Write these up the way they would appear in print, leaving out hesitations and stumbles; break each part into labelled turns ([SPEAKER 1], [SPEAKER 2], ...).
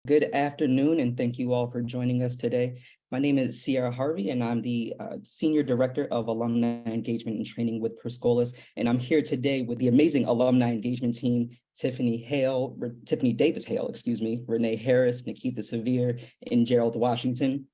[SPEAKER 1] Good afternoon, and thank you all for joining us today. My name is Sierra Harvey, and I'm the Senior Director of Alumni Engagement and Training with Scholas. And I'm here today with the amazing alumni engagement team, Tiffany Davis Hale, Renee Harris, Nikita Severe, and Gerald Washington.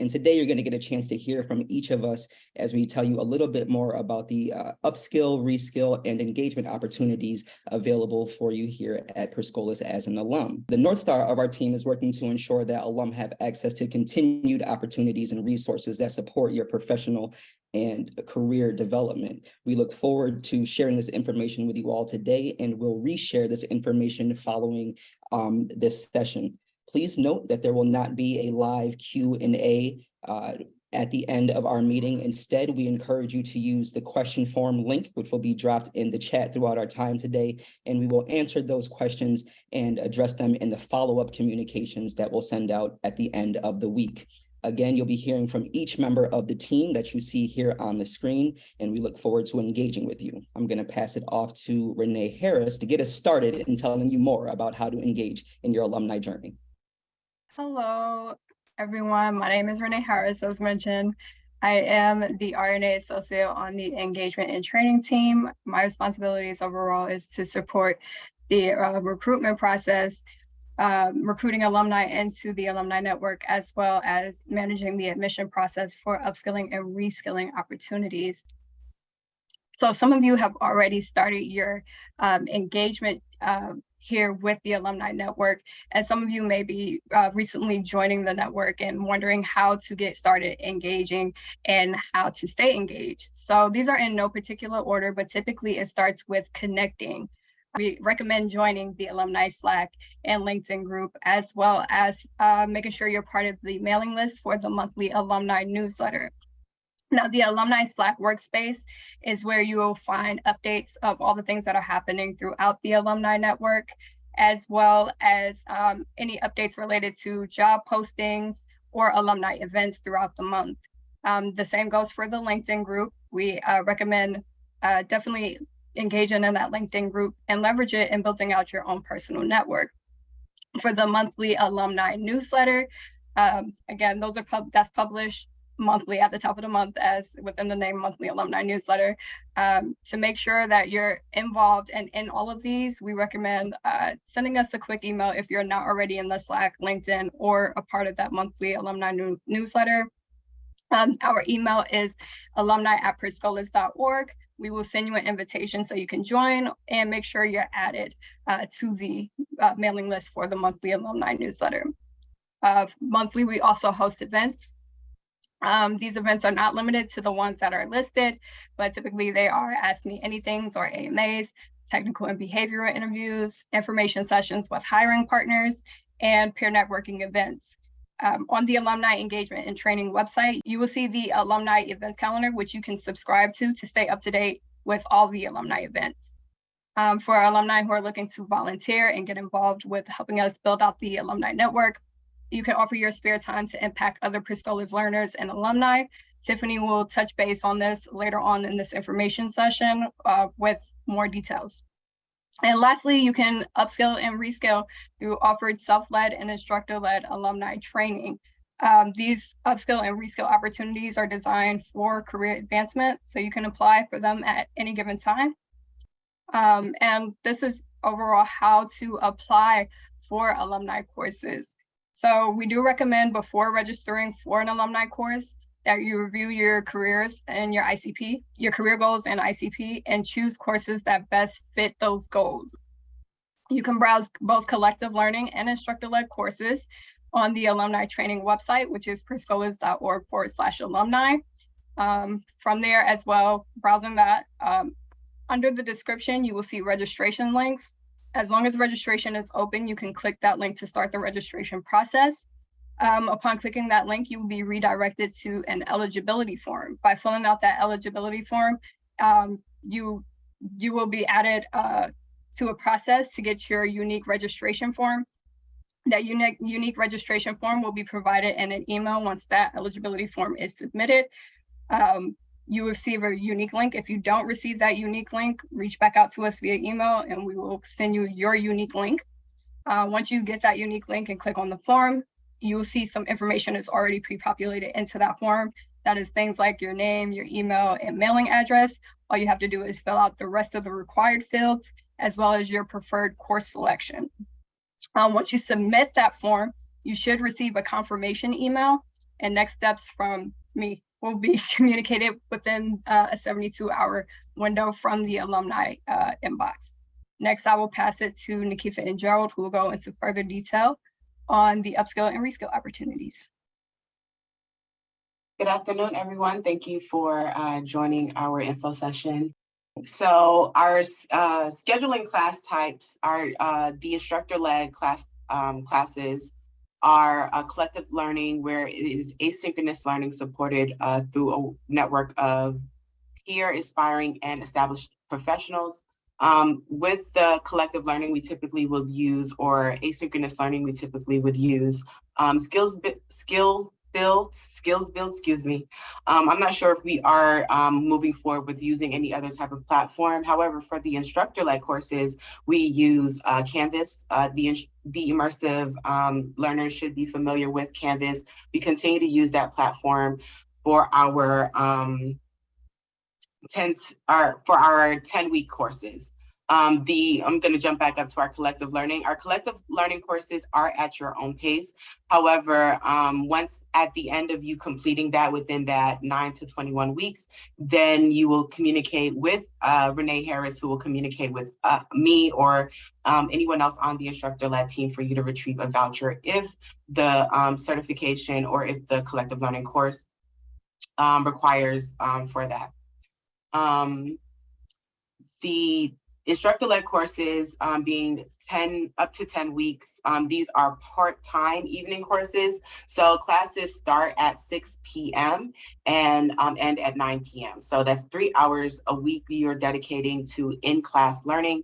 [SPEAKER 1] And today you're going to get a chance to hear from each of us as we tell you a little bit more about the upskill, reskill, and engagement opportunities available for you here at Scholas as an alum. The North Star of our team is working to ensure that alum have access to continued opportunities and resources that support your professional and career development. We look forward to sharing this information with you all today, and we'll reshare this information following this session. Please note that there will not be a live Q&A at the end of our meeting. Instead, we encourage you to use the question form link, which will be dropped in the chat throughout our time today, and we will answer those questions and address them in the follow-up communications that we'll send out at the end of the week. Again, you'll be hearing from each member of the team that you see here on the screen, and we look forward to engaging with you. I'm going to pass it off to Renee Harris to get us started in telling you more about how to engage in your alumni journey.
[SPEAKER 2] Hello, everyone. My name is Renee Harris, as mentioned. I am the RNA Associate on the Engagement and Training team. My responsibilities overall is to support the recruitment process, recruiting alumni into the alumni network, as well as managing the admission process for upskilling and reskilling opportunities. So some of you have already started your engagement here with the alumni network, and some of you may be recently joining the network and wondering how to get started engaging and how to stay engaged. So these are in no particular order, but typically it starts with connecting. We recommend joining the alumni Slack and LinkedIn group, as well as making sure you're part of the mailing list for the monthly alumni newsletter. Now, the Alumni Slack workspace is where you will find updates of all the things that are happening throughout the alumni network, as well as any updates related to job postings or alumni events throughout the month. The same goes for the LinkedIn group. We recommend definitely engaging in that LinkedIn group and leverage it in building out your own personal network. For the monthly alumni newsletter, again, that's published monthly at the top of the month, as within the name, monthly alumni newsletter. To make sure that you're involved and in all of these, we recommend sending us a quick email if you're not already in the Slack, LinkedIn, or a part of that monthly alumni newsletter. Our email is alumni@perscholas.org. We will send you an invitation so you can join and make sure you're added to the mailing list for the monthly alumni newsletter. Monthly, we also host events. These events are not limited to the ones that are listed, but typically they are Ask Me Anythings or AMAs, technical and behavioral interviews, information sessions with hiring partners, and peer networking events. On the Alumni Engagement and Training website, you will see the alumni events calendar, which you can subscribe to stay up to date with all the alumni events. For our alumni who are looking to volunteer and get involved with helping us build out the alumni network, you can offer your spare time to impact other Scholas learners and alumni. Tiffany will touch base on this later on in this information session with more details. And lastly, you can upskill and reskill through offered self-led and instructor-led alumni training. These upskill and reskill opportunities are designed for career advancement, so you can apply for them at any given time. And this is overall how to apply for alumni courses. So we do recommend, before registering for an alumni course, that you review your careers and your ICP, your career goals and ICP, and choose courses that best fit those goals. You can browse both collective learning and instructor-led courses on the alumni training website, which is perscholas.org/alumni. From there as well, browsing that, under the description, you will see registration links. As long as registration is open, you can click that link to start the registration process. Upon clicking that link, you will be redirected to an eligibility form. By filling out that eligibility form, you will be added to a process to get your unique registration form. That unique registration form will be provided in an email once that eligibility form is submitted. You receive a unique link. If you don't receive that unique link, reach back out to us via email and we will send you your unique link. Once you get that unique link and click on the form, you will see some information is already pre-populated into that form. That is things like your name, your email, and mailing address. All you have to do is fill out the rest of the required fields, as well as your preferred course selection. Once you submit that form, you should receive a confirmation email, and next steps from me will be communicated within a 72-hour window from the alumni inbox. Next, I will pass it to Nikita and Gerald, who will go into further detail on the upskill and reskill opportunities.
[SPEAKER 3] Good afternoon, everyone. Thank you for joining our info session. So our scheduling class types are the instructor-led classes are collective learning, where it is asynchronous learning supported through a network of peer, aspiring, and established professionals. With the collective learning, we typically will use, or asynchronous learning, we typically would use skills build, excuse me. I'm not sure if we are moving forward with using any other type of platform. However, for the instructor-led courses, we use Canvas. The immersive learners should be familiar with Canvas. We continue to use that platform for our 10-week courses. I'm going to jump back up to our collective learning. Our collective learning courses are at your own pace. However, once at the end of you completing that within that 9 to 21 weeks, then you will communicate with Renee Harris, who will communicate with me or anyone else on the instructor-led team for you to retrieve a voucher if the certification or if the collective learning course requires for that. The instructor-led courses being up to 10 weeks. These are part-time evening courses. So classes start at 6 p.m. and end at 9 p.m. So that's 3 hours a week you're dedicating to in-class learning.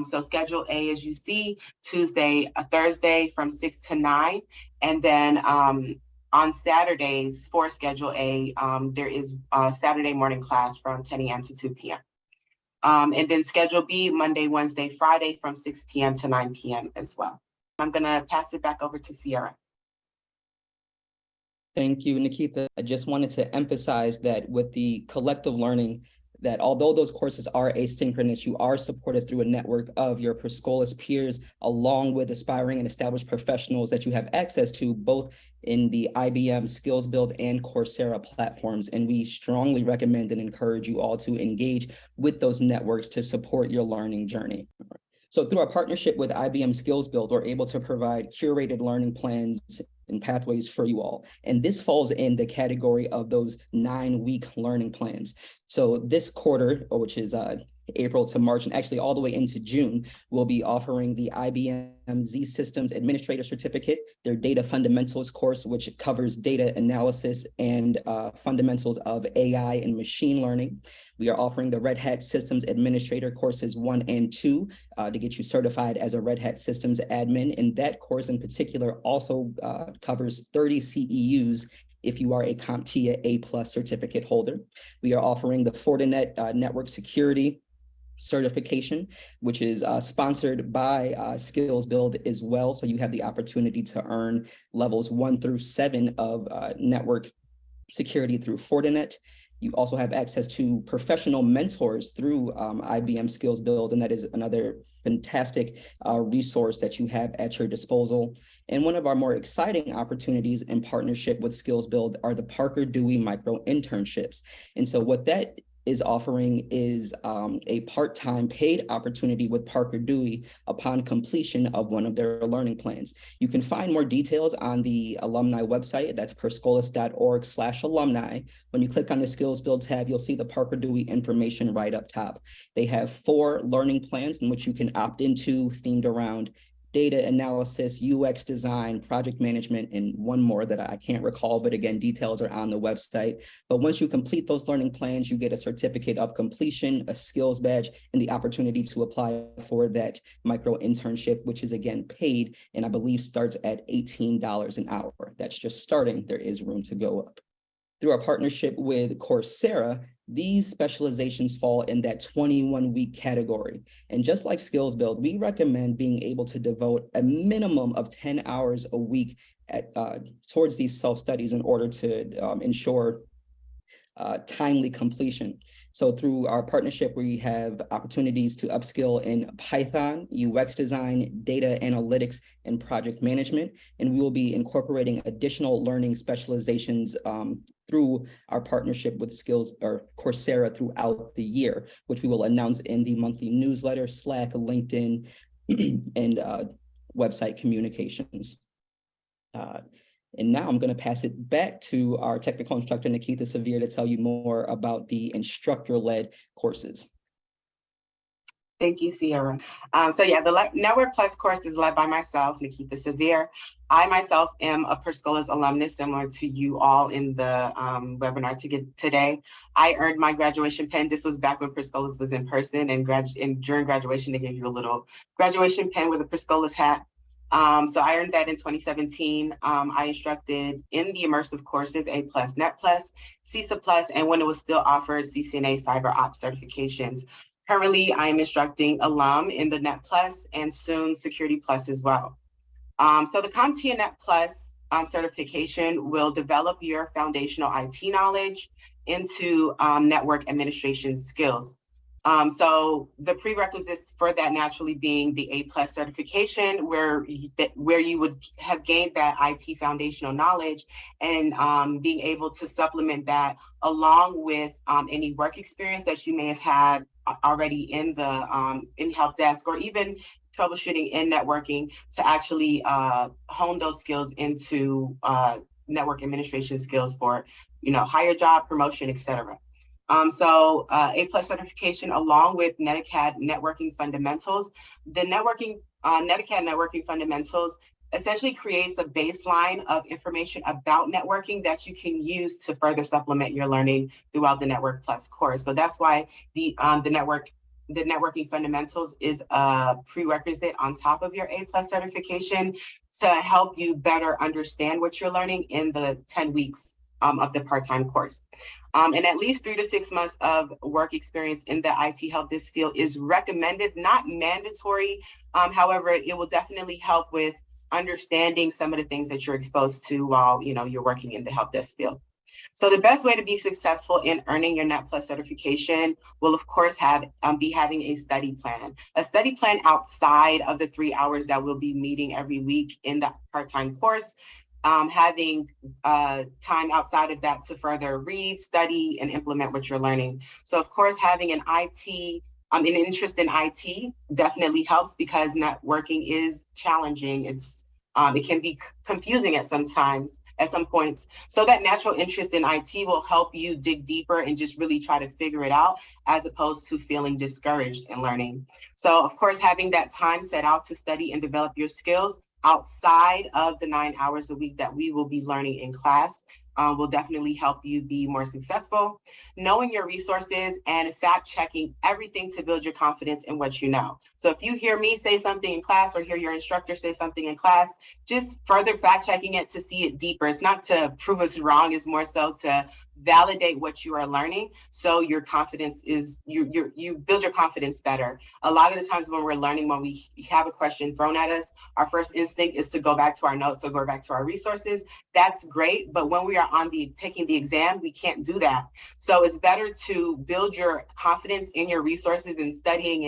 [SPEAKER 3] So schedule A, as you see, Thursday from 6 to 9. And then on Saturdays for schedule A, there is a Saturday morning class from 10 a.m. to 2 p.m. And then schedule B, Monday, Wednesday, Friday from 6 p.m. to 9 p.m. as well. I'm going to pass it back over to Sierra.
[SPEAKER 1] Thank you, Nikita. I just wanted to emphasize that with the collective learning, that although those courses are asynchronous, you are supported through a network of your Scholas peers, along with aspiring and established professionals that you have access to both in the IBM Skills Build and Coursera platforms. And we strongly recommend and encourage you all to engage with those networks to support your learning journey. So through our partnership with IBM Skills Build, we're able to provide curated learning plans and pathways for you all. And this falls in the category of those 9-week learning plans. So this quarter, which is April to March, and actually all the way into June, we'll be offering the IBM Z Systems Administrator Certificate, their Data Fundamentals course, which covers data analysis and fundamentals of AI and machine learning. We are offering the Red Hat Systems Administrator courses 1 and 2 to get you certified as a Red Hat Systems admin. And that course in particular also covers 30 CEUs if you are a CompTIA A+ certificate holder. We are offering the Fortinet Network Security certification, which is sponsored by Skills Build as well. So you have the opportunity to earn levels 1 through 7 of network security through Fortinet. You also have access to professional mentors through IBM Skills Build, and that is another fantastic resource that you have at your disposal. And one of our more exciting opportunities in partnership with Skills Build are the Parker Dewey micro internships. And so what that is offering is a part-time paid opportunity with Parker Dewey upon completion of one of their learning plans. You can find more details on the alumni website. That's perscholas.org/alumni. When you click on the Skills Build tab, you'll see the Parker Dewey information right up top. They have 4 learning plans in which you can opt into, themed around data analysis, UX design, project management, and one more that I can't recall, but again, details are on the website. But once you complete those learning plans, you get a certificate of completion, a skills badge, and the opportunity to apply for that micro internship, which is again paid, and I believe starts at $18 an hour. That's just starting. There is room to go up. Through our partnership with Coursera, these specializations fall in that 21-week category. And just like Skills Build, we recommend being able to devote a minimum of 10 hours a week towards these self-studies in order to ensure timely completion. So through our partnership, we have opportunities to upskill in Python, UX design, data analytics, and project management. And we will be incorporating additional learning specializations through our partnership with Skills or Coursera throughout the year, which we will announce in the monthly newsletter, Slack, LinkedIn, and website communications. And now I'm going to pass it back to our technical instructor, Nikita Severe, to tell you more about the instructor-led courses.
[SPEAKER 3] Thank you, Sierra. So yeah, the Network Plus course is led by myself, Nikita Severe. I myself am a Scholas alumnus, similar to you all in the webinar today. I earned my graduation pen. This was back when Scholas was in person, and during graduation, they gave you a little graduation pen with a Scholas hat. So I earned that in 2017. I instructed in the immersive courses, A+, Net+, CISA+, and when it was still offered, CCNA Cyber Ops certifications. Currently, I am instructing alum in the Net+ and soon Security Plus as well. So the CompTIA Net+ certification will develop your foundational IT knowledge into network administration skills. So the prerequisites for that naturally being the A+ certification, where you would have gained that IT foundational knowledge and being able to supplement that along with any work experience that you may have had already in the in help desk or even troubleshooting in networking to actually hone those skills into network administration skills for, higher job promotion, etc. So A+ certification along with NetAcad networking fundamentals. The NetAcad networking fundamentals essentially creates a baseline of information about networking that you can use to further supplement your learning throughout the Network Plus course. So that's why the networking fundamentals is a prerequisite on top of your A+ certification to help you better understand what you're learning in the 10 weeks of the part-time course. And at least 3 to 6 months of work experience in the IT help desk field is recommended, not mandatory. However, it will definitely help with understanding some of the things that you're exposed to while you're working in the help desk field. So the best way to be successful in earning your Net+ certification will, of course, be having a study plan. A study plan outside of the 3 hours that we'll be meeting every week in the part-time course. Having time outside of that to further read, study, and implement what you're learning. So, of course, having an interest in IT definitely helps because networking is challenging. It can be confusing at some points. So that natural interest in IT will help you dig deeper and just really try to figure it out as opposed to feeling discouraged in learning. So, of course, having that time set out to study and develop your skills outside of the 9 hours a week that we will be learning in class will definitely help you be more successful. Knowing your resources and fact checking everything to build your confidence in what you know. So if you hear me say something in class or hear your instructor say something in class, just further fact checking it to see it deeper. It's not to prove us wrong, it's more so to validate what you are learning. So your confidence is, you build your confidence better. A lot of the times when we're learning, when we have a question thrown at us, our first instinct is to go back to our notes or go back to our resources. That's great, but when we are taking the exam, we can't do that. So it's better to build your confidence in your resources and studying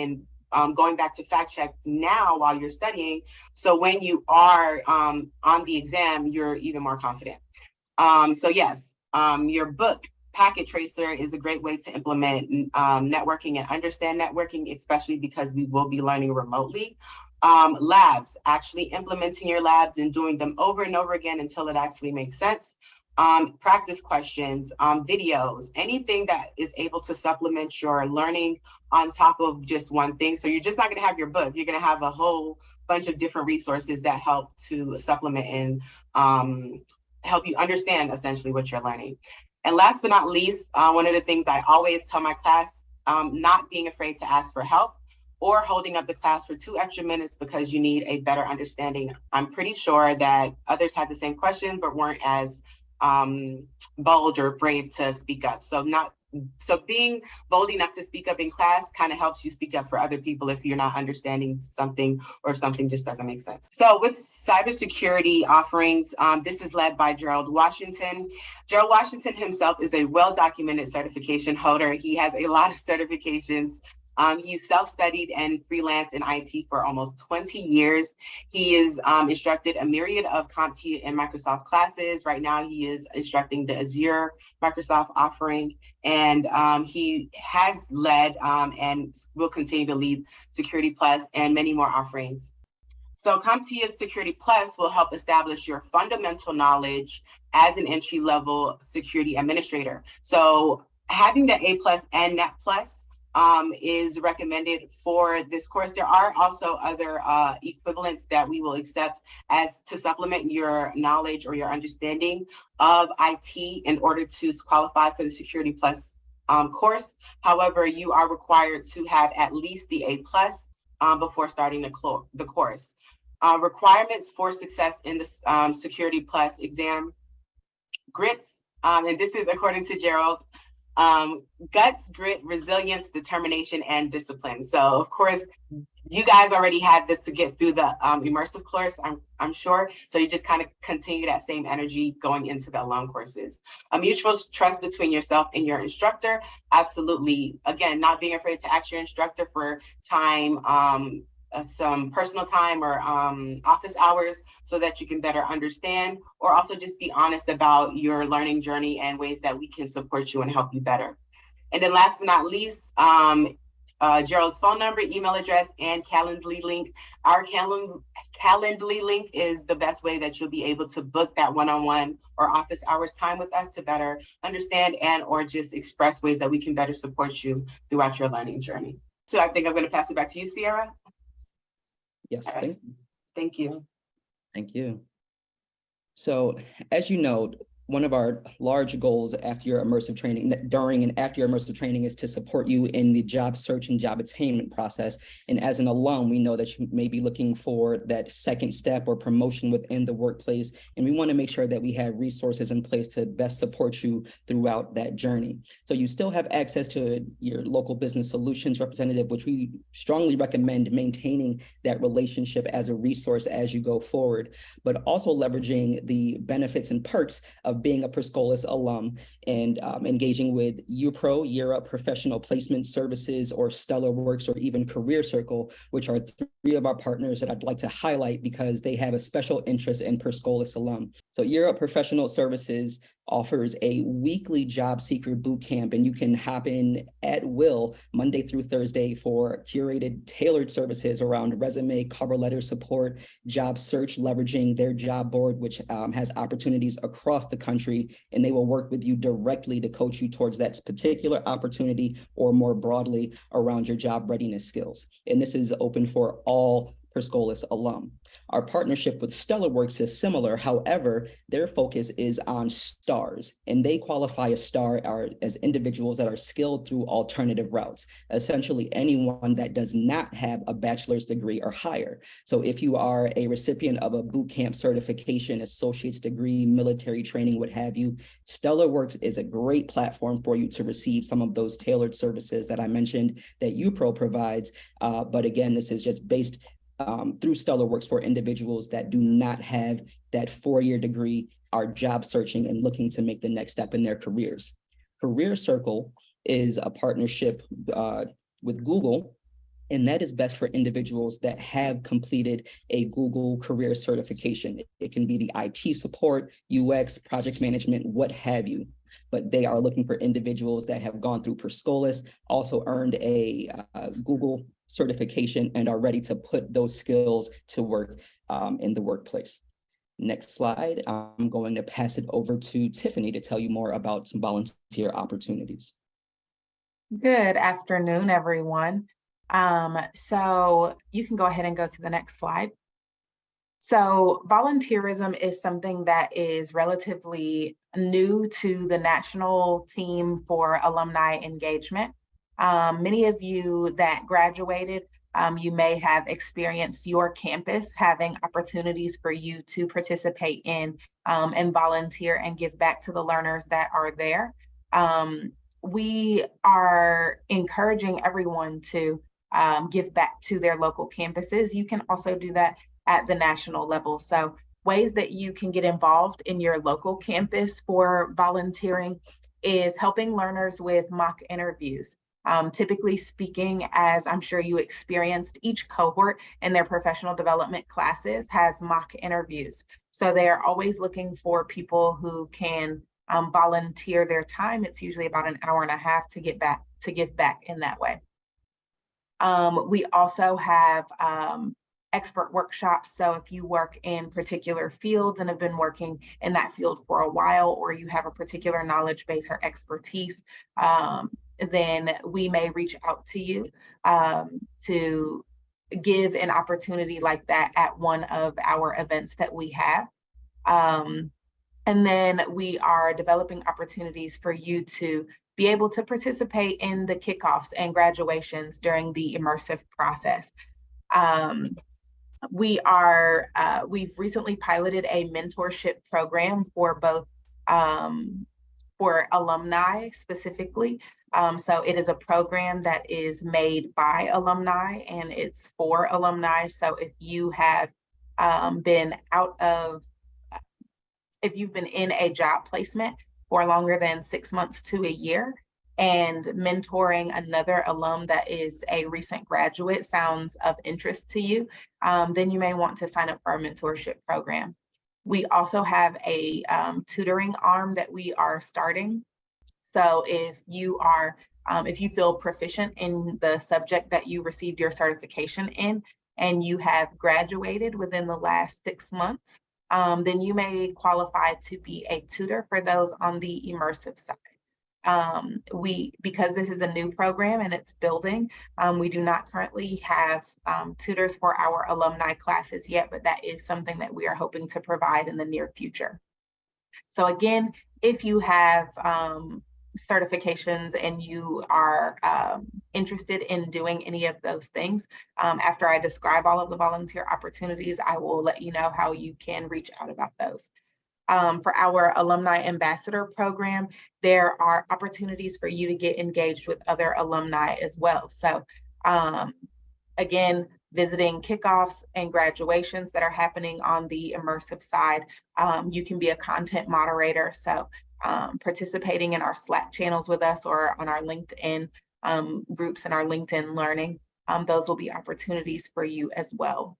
[SPEAKER 3] and going back to fact check now while you're studying. So when you are on the exam, you're even more confident. So yes, your book Packet Tracer is a great way to implement networking and understand networking, especially because we will be learning remotely. Labs, actually implementing your labs and doing them over and over again until it actually makes sense. Practice questions, videos, anything that is able to supplement your learning on top of just one thing. So you're just not going to have your book. You're going to have a whole bunch of different resources that help to supplement and help you understand essentially what you're learning. And last but not least, one of the things I always tell my class, not being afraid to ask for help or holding up the class for 2 extra minutes because you need a better understanding. I'm pretty sure that others had the same question, but weren't as bold or brave to speak up. So being bold enough to speak up in class kind of helps you speak up for other people if you're not understanding something or if something just doesn't make sense. So with cybersecurity offerings, this is led by Gerald Washington. Gerald Washington himself is a well-documented certification holder. He has a lot of certifications. He's self-studied and freelanced in IT for almost 20 years. He is instructed a myriad of CompTIA and Microsoft classes. Right now, he is instructing the Azure Microsoft offering, and he has led and will continue to lead Security Plus and many more offerings. So CompTIA Security Plus will help establish your fundamental knowledge as an entry-level security administrator. So having the A+ and NAT+ is recommended for this course. There are also other equivalents that we will accept as to supplement your knowledge or your understanding of IT in order to qualify for the Security Plus course. However, you are required to have at least the A+ before starting the course. Requirements for success in the Security Plus exam: grits, and this is according to Gerald, guts, grit, resilience, determination, and discipline. So of course, you guys already had this to get through the immersive course, I'm sure. So you just kind of continue that same energy going into the alum courses. A mutual trust between yourself and your instructor. Absolutely. Again, not being afraid to ask your instructor for time, some personal time or office hours so that you can better understand, or also just be honest about your learning journey and ways that we can support you and help you better. And then last but not least, Gerald's phone number, email address, and Calendly link. Our Calendly link is the best way that you'll be able to book that one-on-one or office hours time with us to better understand and or just express ways that we can better support you throughout your learning journey. So I think I'm going to pass it back to you, Sierra.
[SPEAKER 1] Yes,
[SPEAKER 3] Right. Thank you.
[SPEAKER 1] Thank you. So as you know, one of our large goals after your immersive training, during and after your immersive training, is to support you in the job search and job attainment process. And as an alum, we know that you may be looking for that second step or promotion within the workplace. And we want to make sure that we have resources in place to best support you throughout that journey. So you still have access to your local business solutions representative, which we strongly recommend maintaining that relationship as a resource as you go forward, but also leveraging the benefits and perks of being a Scholas alum and engaging with UPro, Year Professional Placement Services, or Stellar Works, or even Career Circle, which are three of our partners that I'd like to highlight because they have a special interest in Scholas alum. So Year Professional Services offers a weekly job seeker boot camp, and you can hop in at will Monday through Thursday for curated, tailored services around resume, cover letter support, job search, leveraging their job board, which has opportunities across the country, and they will work with you directly to coach you towards that particular opportunity or more broadly around your job readiness skills. And this is open for all Scholas alum. Our partnership with Stellar Works is similar. However, their focus is on stars, and they qualify a star as individuals that are skilled through alternative routes, essentially anyone that does not have a bachelor's degree or higher. So if you are a recipient of a boot camp certification, associate's degree, military training, what have you, Stellar Works is a great platform for you to receive some of those tailored services that I mentioned that UPro provides. But again, this is just based through Stellar Works for individuals that do not have that 4-year degree, are job searching and looking to make the next step in their careers. Career Circle is a partnership with Google, and that is best for individuals that have completed a Google career certification. It can be the IT support, UX, project management, what have you. But they are looking for individuals that have gone through Scholas, also earned a Google certification, and are ready to put those skills to work in the workplace. Next slide, I'm going to pass it over to Tiffany to tell you more about some volunteer opportunities.
[SPEAKER 4] Good afternoon, everyone. So you can go ahead and go to the next slide. So volunteerism is something that is relatively new to the national team for alumni engagement. Many of you that graduated You may have experienced your campus having opportunities for you to participate in and volunteer and give back to the learners that are there. We are encouraging everyone to give back to their local campuses. You can also do that at the national level. So ways that you can get involved in your local campus for volunteering is helping learners with mock interviews. Typically speaking, as I'm sure you experienced, each cohort in their professional development classes has mock interviews. So they are always looking for people who can volunteer their time. It's usually about an hour and a half to give back in that way. We also have expert workshops. So if you work in particular fields and have been working in that field for a while, or you have a particular knowledge base or expertise, then we may reach out to you to give an opportunity like that at one of our events that we have. And then we are developing opportunities for you to be able to participate in the kickoffs and graduations during the immersive process. We've recently piloted a mentorship program for both for alumni specifically. So it is a program that is made by alumni and it's for alumni. So if you have if you've been in a job placement for longer than 6 months to a year, and mentoring another alum that is a recent graduate sounds of interest to you, then you may want to sign up for our mentorship program. We also have a tutoring arm that we are starting. So if you feel proficient in the subject that you received your certification in, and you have graduated within the last 6 months, then you may qualify to be a tutor for those on the immersive side. Because this is a new program and it's building, we do not currently have tutors for our alumni classes yet, but that is something that we are hoping to provide in the near future. So again, if you have certifications and you are interested in doing any of those things, after I describe all of the volunteer opportunities, I will let you know how you can reach out about those. For our alumni ambassador program, there are opportunities for you to get engaged with other alumni as well. So again, visiting kickoffs and graduations that are happening on the immersive side, you can be a content moderator. So participating in our Slack channels with us or on our LinkedIn groups and our LinkedIn Learning, those will be opportunities for you as well.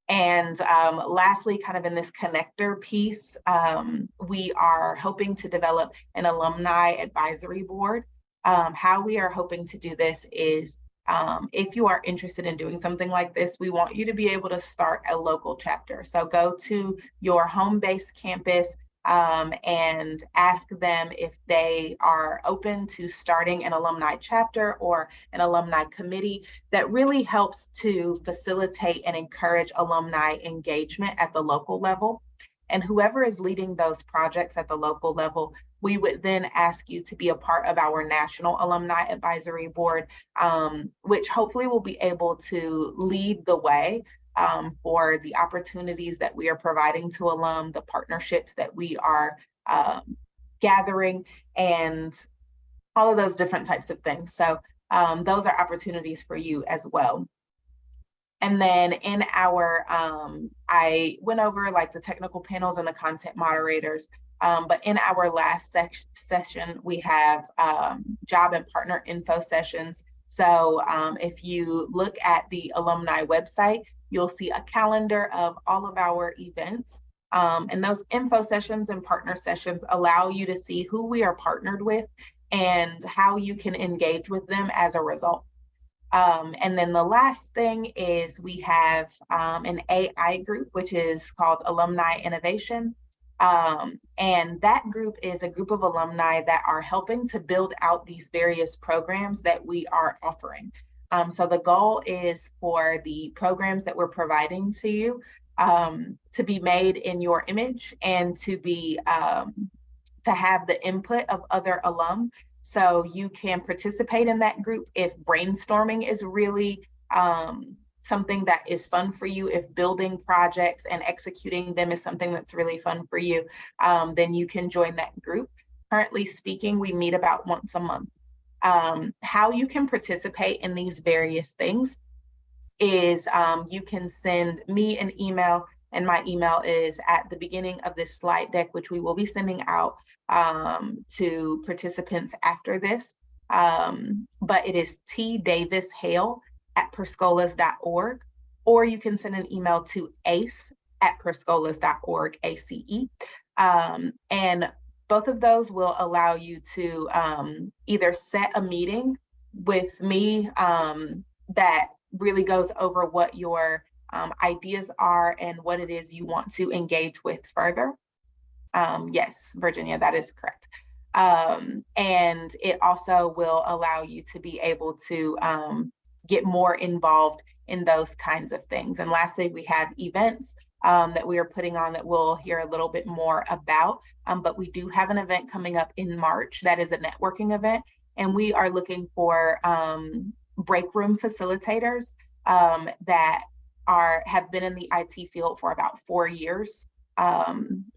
[SPEAKER 4] And lastly, kind of in this connector piece, we are hoping to develop an alumni advisory board. How we are hoping to do this is, if you are interested in doing something like this, we want you to be able to start a local chapter. So go to your home-based campus and ask them if they are open to starting an alumni chapter or an alumni committee that really helps to facilitate and encourage alumni engagement at the local level. And whoever is leading those projects at the local level, we would then ask you to be a part of our National Alumni Advisory Board, which hopefully will be able to lead the way for the opportunities that we are providing to alum, the partnerships that we are gathering, and all of those different types of things. So those are opportunities for you as well. And then in our, I went over like the technical panels and the content moderators, but in our last session, we have job and partner info sessions. So if you look at the alumni website, you'll see a calendar of all of our events. And those info sessions and partner sessions allow you to see who we are partnered with and how you can engage with them as a result. And then the last thing is we have an AI group, which is called Alumni Innovation. And that group is a group of alumni that are helping to build out these various programs that we are offering. So the goal is for the programs that we're providing to you to be made in your image and to be to have the input of other alum. So you can participate in that group if brainstorming is really something that is fun for you, if building projects and executing them is something that's really fun for you, then you can join that group. Currently speaking, we meet about once a month. How you can participate in these various things is you can send me an email, and my email is at the beginning of this slide deck, which we will be sending out to participants after this. But it is tdavishale@perscolas.org, or you can send an email to ace@perscolas.org, ACE. And both of those will allow you to either set a meeting with me that really goes over what your ideas are and what it is you want to engage with further. Yes, Virginia, that is correct. And it also will allow you to be able to get more involved in those kinds of things. And lastly, we have events that we are putting on that we'll hear a little bit more about. But we do have an event coming up in March that is a networking event, and we are looking for break room facilitators that have been in the IT field for about 4 years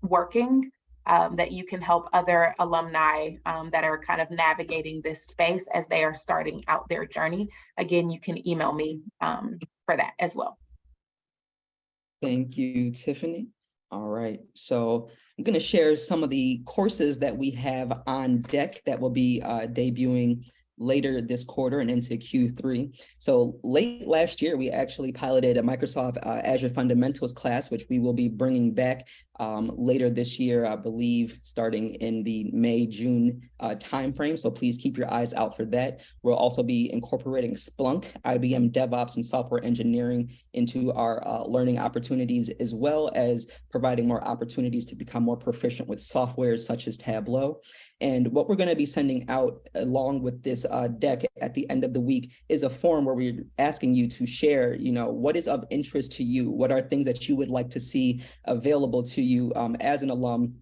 [SPEAKER 4] working, that you can help other alumni that are kind of navigating this space as they are starting out their journey. Again, you can email me for that as well.
[SPEAKER 1] Thank you, Tiffany. All right, so I'm going to share some of the courses that we have on deck that will be debuting later this quarter and into Q3. So late last year, we actually piloted a Microsoft Azure Fundamentals class, which we will be bringing back later this year, I believe, starting in the May-June timeframe. So please keep your eyes out for that. We'll also be incorporating Splunk, IBM DevOps, and software engineering into our learning opportunities, as well as providing more opportunities to become more proficient with softwares such as Tableau. And what we're going to be sending out along with this deck at the end of the week is a form where we're asking you to share, what is of interest to you? What are things that you would like to see available to you as an alum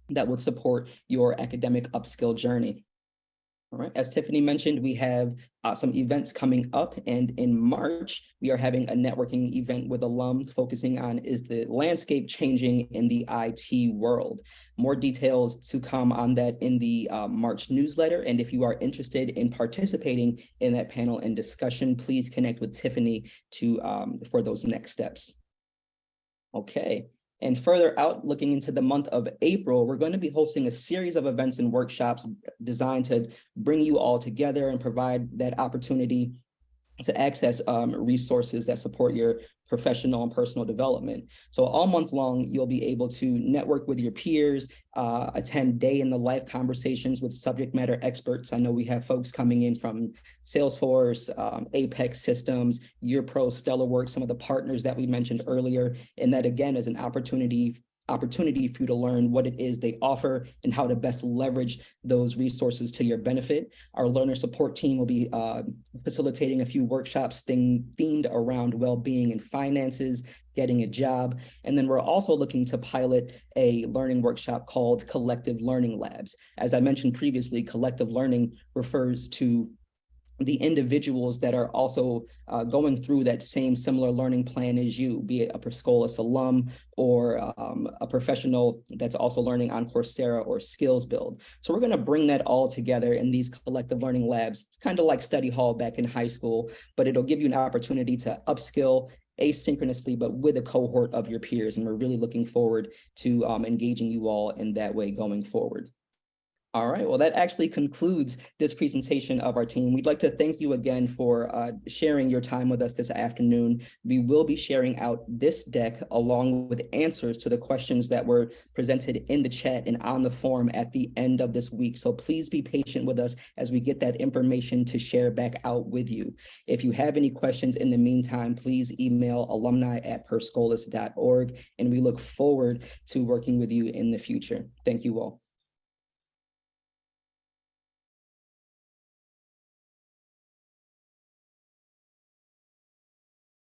[SPEAKER 1] that would support your academic upskill journey? All right, as Tiffany mentioned, we have some events coming up, and in March, we are having a networking event with alum focusing on is the landscape changing in the IT world. More details to come on that in the March newsletter, and if you are interested in participating in that panel and discussion, please connect with Tiffany for those next steps. Okay. And further out, looking into the month of April, we're going to be hosting a series of events and workshops designed to bring you all together and provide that opportunity to access resources that support your professional and personal development. So all month long, you'll be able to network with your peers, attend day in the life conversations with subject matter experts. I know we have folks coming in from Salesforce, Apex Systems, YourPro, StellarWorks, some of the partners that we mentioned earlier. And that again is an opportunity for you to learn what it is they offer and how to best leverage those resources to your benefit. Our learner support team will be facilitating a few workshops themed around well-being and finances, getting a job. And then we're also looking to pilot a learning workshop called Collective Learning Labs. As I mentioned previously, collective learning refers to the individuals that are also going through that same similar learning plan as you, be it a Scholas alum or a professional that's also learning on Coursera or Skills Build. So we're going to bring that all together in these collective learning labs. It's kind of like study hall back in high school, but it'll give you an opportunity to upskill asynchronously, but with a cohort of your peers. And we're really looking forward to engaging you all in that way going forward. All right, well, that actually concludes this presentation of our team. We'd like to thank you again for sharing your time with us this afternoon. We will be sharing out this deck along with answers to the questions that were presented in the chat and on the form at the end of this week. So please be patient with us as we get that information to share back out with you. If you have any questions in the meantime, please email alumni@perscolas.org, and we look forward to working with you in the future. Thank you all.